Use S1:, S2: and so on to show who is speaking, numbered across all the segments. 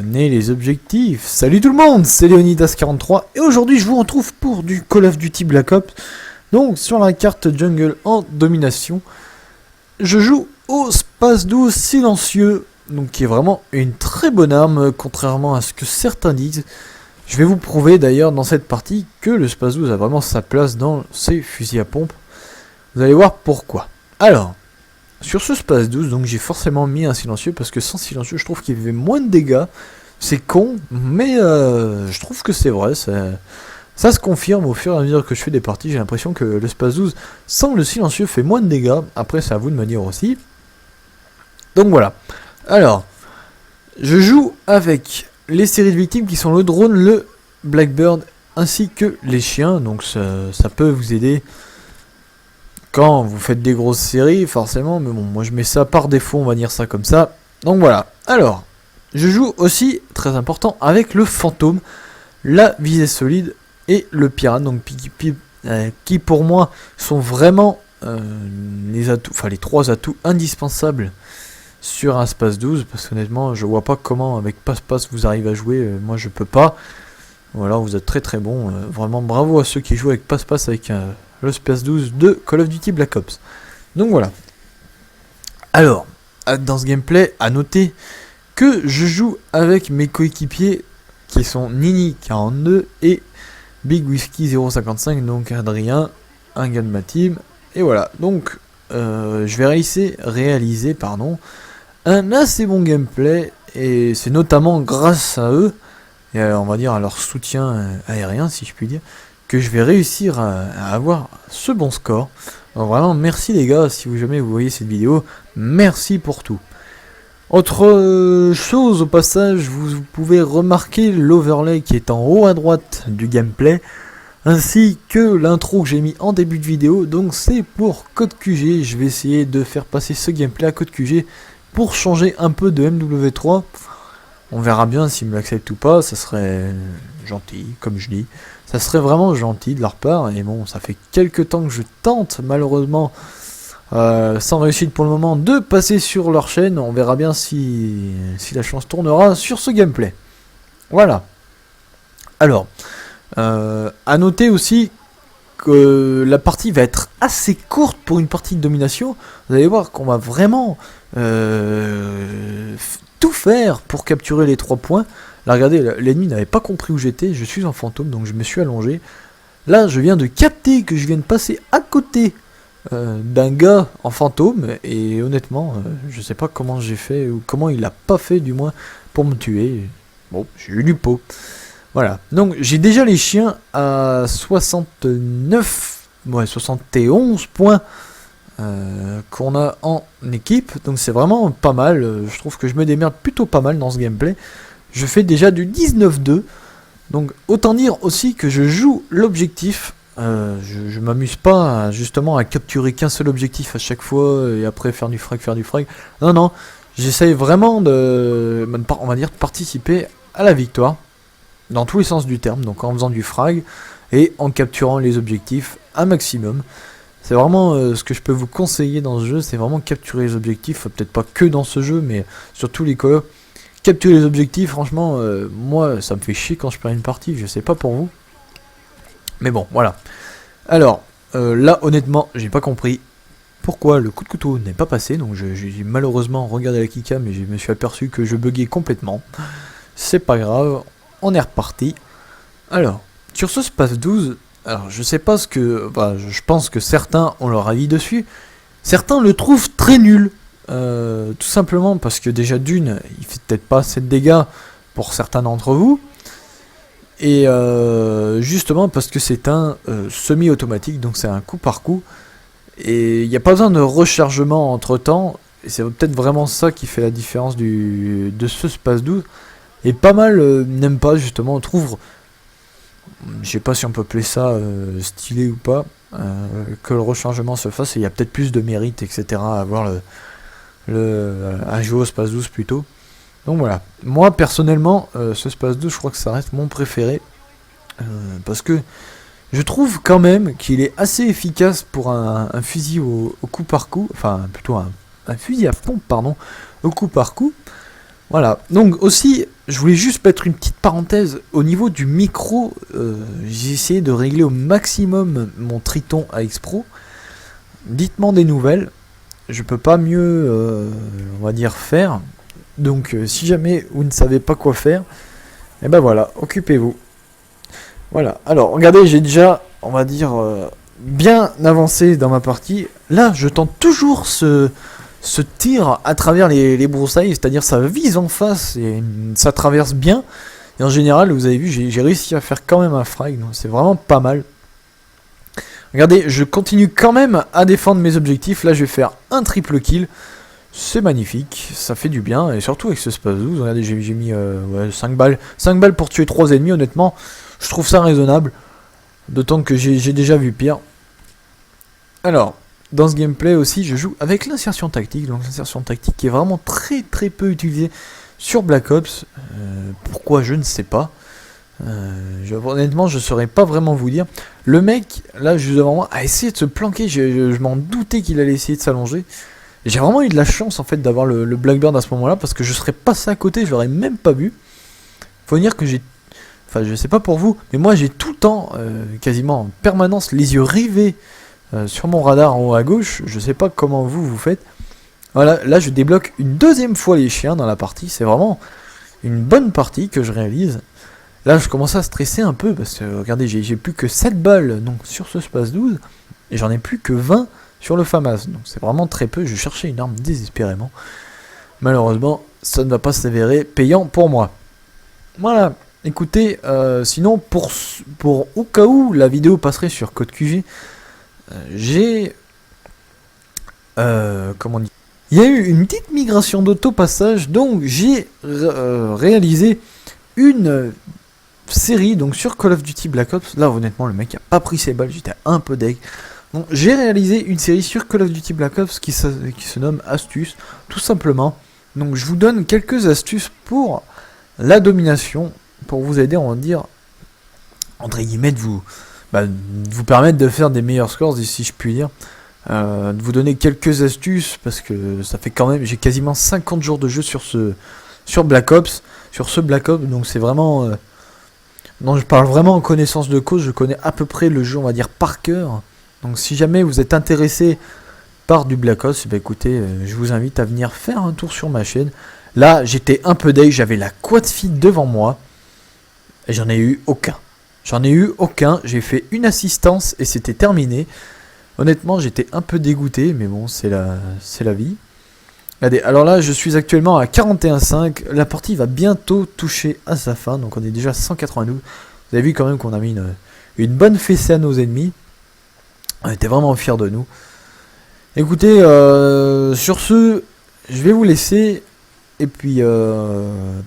S1: Prenez les objectifs. Salut tout le monde, c'est Leonidas43 et aujourd'hui je vous retrouve pour du Call of Duty Black Ops. Donc sur la carte jungle en domination, je joue au Space 12 silencieux, donc qui est vraiment une très bonne arme contrairement à ce que certains disent. Je vais vous prouver d'ailleurs dans cette partie que le Space 12 a vraiment sa place dans ces fusils à pompe. Vous allez voir pourquoi. Alors, sur ce Space 12, donc j'ai forcément mis un silencieux parce que sans silencieux, je trouve qu'il fait moins de dégâts. C'est con, mais je trouve que c'est vrai. Ça se confirme au fur et à mesure que je fais des parties. J'ai l'impression que le Space 12 sans le silencieux fait moins de dégâts. Après, c'est à vous de me dire aussi. Donc voilà. Alors, je joue avec les séries de victimes qui sont le drone, le Blackbird ainsi que les chiens. Donc ça peut vous aider quand vous faites des grosses séries, forcément, mais bon, moi je mets ça par défaut, on va dire ça comme ça. Donc voilà. Alors, je joue aussi, très important, avec le fantôme, la visée solide et le pirate, donc qui pour moi sont vraiment les atouts, enfin les trois atouts indispensables sur un Space 12, parce qu'honnêtement, je vois pas comment avec passe-passe vous arrivez à jouer, moi je peux pas. Voilà, vous êtes très très bon, vraiment bravo à ceux qui jouent avec passe-passe avec le Space 12 de Call of Duty Black Ops. Donc voilà. Alors, dans ce gameplay, à noter que je joue avec mes coéquipiers qui sont Nini42 et Big Whiskey 055, donc Adrien, un gars de ma team. Et voilà, donc je vais réaliser un assez bon gameplay, et c'est notamment grâce à eux, et on va dire à leur soutien aérien si je puis dire, que je vais réussir à avoir ce bon score. Alors vraiment merci les gars, si jamais vous voyez cette vidéo, merci pour tout. Autre chose au passage, vous pouvez remarquer l'overlay qui est en haut à droite du gameplay, ainsi que l'intro que j'ai mis en début de vidéo, donc c'est pour Code QG. Je vais essayer de faire passer ce gameplay à Code QG pour changer un peu de MW3. On verra bien s'ils me l'acceptent ou pas, ça serait gentil, comme je dis. Ça serait vraiment gentil de leur part, et bon, ça fait quelques temps que je tente, malheureusement, sans réussite pour le moment, de passer sur leur chaîne. On verra bien si la chance tournera sur ce gameplay. Voilà. Alors, à noter aussi que la partie va être assez courte pour une partie de domination. Vous allez voir qu'on va vraiment tout faire pour capturer les 3 points. Là regardez, l'ennemi n'avait pas compris où j'étais, je suis en fantôme, donc je me suis allongé. Là je viens de capter que je viens de passer à côté d'un gars en fantôme, et honnêtement, je sais pas comment j'ai fait, ou comment il a pas fait du moins, pour me tuer. Bon, j'ai eu du pot. Voilà, donc j'ai déjà les chiens à 71 points qu'on a en équipe, donc c'est vraiment pas mal. Je trouve que je me démerde plutôt pas mal dans ce gameplay. Je fais déjà du 19-2, donc autant dire aussi que je joue l'objectif. Je m'amuse pas justement à capturer qu'un seul objectif à chaque fois et après faire du frag. Non, non, j'essaye vraiment on va dire, de participer à la victoire dans tous les sens du terme, donc en faisant du frag et en capturant les objectifs un maximum. C'est vraiment ce que je peux vous conseiller dans ce jeu, c'est vraiment capturer les objectifs, peut-être pas que dans ce jeu, mais sur tous les Call of. Capturer les objectifs, franchement, moi, ça me fait chier quand je perds une partie, je sais pas pour vous. Mais bon, voilà. Alors, là, honnêtement, j'ai pas compris pourquoi le coup de couteau n'est pas passé, donc j'ai malheureusement regardé la keycam et je me suis aperçu que je buguais complètement. C'est pas grave, on est reparti. Alors, sur ce Space 12, alors je sais pas ce que... Bah, je pense que certains ont leur avis dessus. Certains le trouvent très nul. Tout simplement parce que déjà d'une, il fait peut-être pas assez de dégâts pour certains d'entre vous. Et justement parce que c'est un semi-automatique, donc c'est un coup par coup. Et il n'y a pas besoin de rechargement entre temps. Et c'est peut-être vraiment ça qui fait la différence de ce Space 12. Et pas mal n'aiment pas justement, on trouve, je sais pas si on peut appeler ça stylé ou pas, que le rechargement se fasse, et il y a peut-être plus de mérite, etc. à avoir à jouer au Space 12 plutôt. Donc voilà, moi personnellement, ce Space 12, je crois que ça reste mon préféré, parce que je trouve quand même qu'il est assez efficace pour un fusil au coup par coup, enfin plutôt un fusil à pompe, pardon, au coup par coup. Voilà, donc aussi, je voulais juste mettre une petite parenthèse au niveau du micro. J'ai essayé de régler au maximum mon Triton AX Pro. Dites-moi des nouvelles, je peux pas mieux, on va dire, faire. Donc si jamais vous ne savez pas quoi faire, et ben voilà, occupez-vous. Voilà, alors regardez, j'ai déjà, on va dire, bien avancé dans ma partie. Là, je tente toujours ce tir à travers les broussailles, c'est-à-dire ça vise en face et ça traverse bien. Et en général, vous avez vu, j'ai réussi à faire quand même un frag, donc c'est vraiment pas mal. Regardez, je continue quand même à défendre mes objectifs. Là, je vais faire un triple kill. C'est magnifique, ça fait du bien, et surtout avec ce space 12, regardez, j'ai mis ouais, 5 balles. 5 balles pour tuer 3 ennemis, honnêtement, je trouve ça raisonnable. D'autant que j'ai déjà vu pire. Alors, dans ce gameplay aussi, je joue avec l'insertion tactique. Donc l'insertion tactique qui est vraiment très peu utilisée sur Black Ops. Pourquoi, je ne sais pas. Honnêtement, je ne saurais pas vraiment vous dire. Le mec, là, juste devant moi, a essayé de se planquer. Je m'en doutais qu'il allait essayer de s'allonger. J'ai vraiment eu de la chance, en fait, d'avoir le Blackbird à ce moment-là. Parce que je serais passé à côté, je l'aurais même pas vu. Faut dire que j'ai... Enfin, je sais pas pour vous, mais moi, j'ai tout le temps, quasiment en permanence, les yeux rivés sur mon radar en haut à gauche. Je sais pas comment vous faites. Voilà, là, je débloque une deuxième fois les chiens dans la partie. C'est vraiment une bonne partie que je réalise. Là, je commence à stresser un peu parce que, regardez, j'ai plus que 7 balles donc, sur ce space 12 et j'en ai plus que 20 sur le FAMAS. Donc, c'est vraiment très peu. Je cherchais une arme désespérément. Malheureusement, ça ne va pas s'avérer payant pour moi. Voilà. Écoutez, sinon, pour au cas où la vidéo passerait sur Code QG, j'ai... comment dire ? Il y a eu une petite migration d'auto-passage, donc j'ai réalisé une série donc sur Call of Duty Black Ops. Là, honnêtement, le mec a pas pris ses balles, j'étais un peu deg. Donc, j'ai réalisé une série sur Call of Duty Black Ops qui se nomme Astuces, tout simplement. Donc, je vous donne quelques astuces pour la domination, pour vous aider, on va dire, entre guillemets, de vous permettre de faire des meilleurs scores, si je puis dire. De vous donner quelques astuces, parce que ça fait quand même, j'ai quasiment 50 jours de jeu sur Black Ops, donc c'est vraiment... non, je parle vraiment en connaissance de cause, je connais à peu près le jeu, on va dire, par cœur. Donc si jamais vous êtes intéressé par du Black Ops, bah écoutez, je vous invite à venir faire un tour sur ma chaîne. Là, j'étais un peu deg, j'avais la quad feed devant moi, et j'en ai eu aucun. J'ai fait une assistance et c'était terminé. Honnêtement, j'étais un peu dégoûté, mais bon, c'est la vie. Regardez, alors là, je suis actuellement à 41,5. La partie va bientôt toucher à sa fin, donc on est déjà à 192. Vous avez vu quand même qu'on a mis une bonne fessée à nos ennemis. On était vraiment fiers de nous. Écoutez, sur ce, je vais vous laisser. Et puis,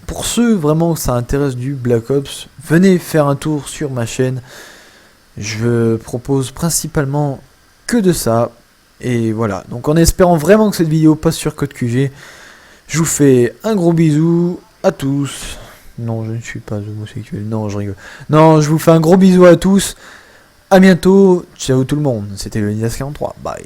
S1: pour ceux vraiment que ça intéresse du Black Ops, venez faire un tour sur ma chaîne. Je propose principalement que de ça. Et voilà, donc en espérant vraiment que cette vidéo passe sur Code QG, je vous fais un gros bisou à tous. Non, je ne suis pas homosexuel, non, je rigole. Non, je vous fais un gros bisou à tous. A bientôt, ciao tout le monde, c'était Leonidas 43, bye.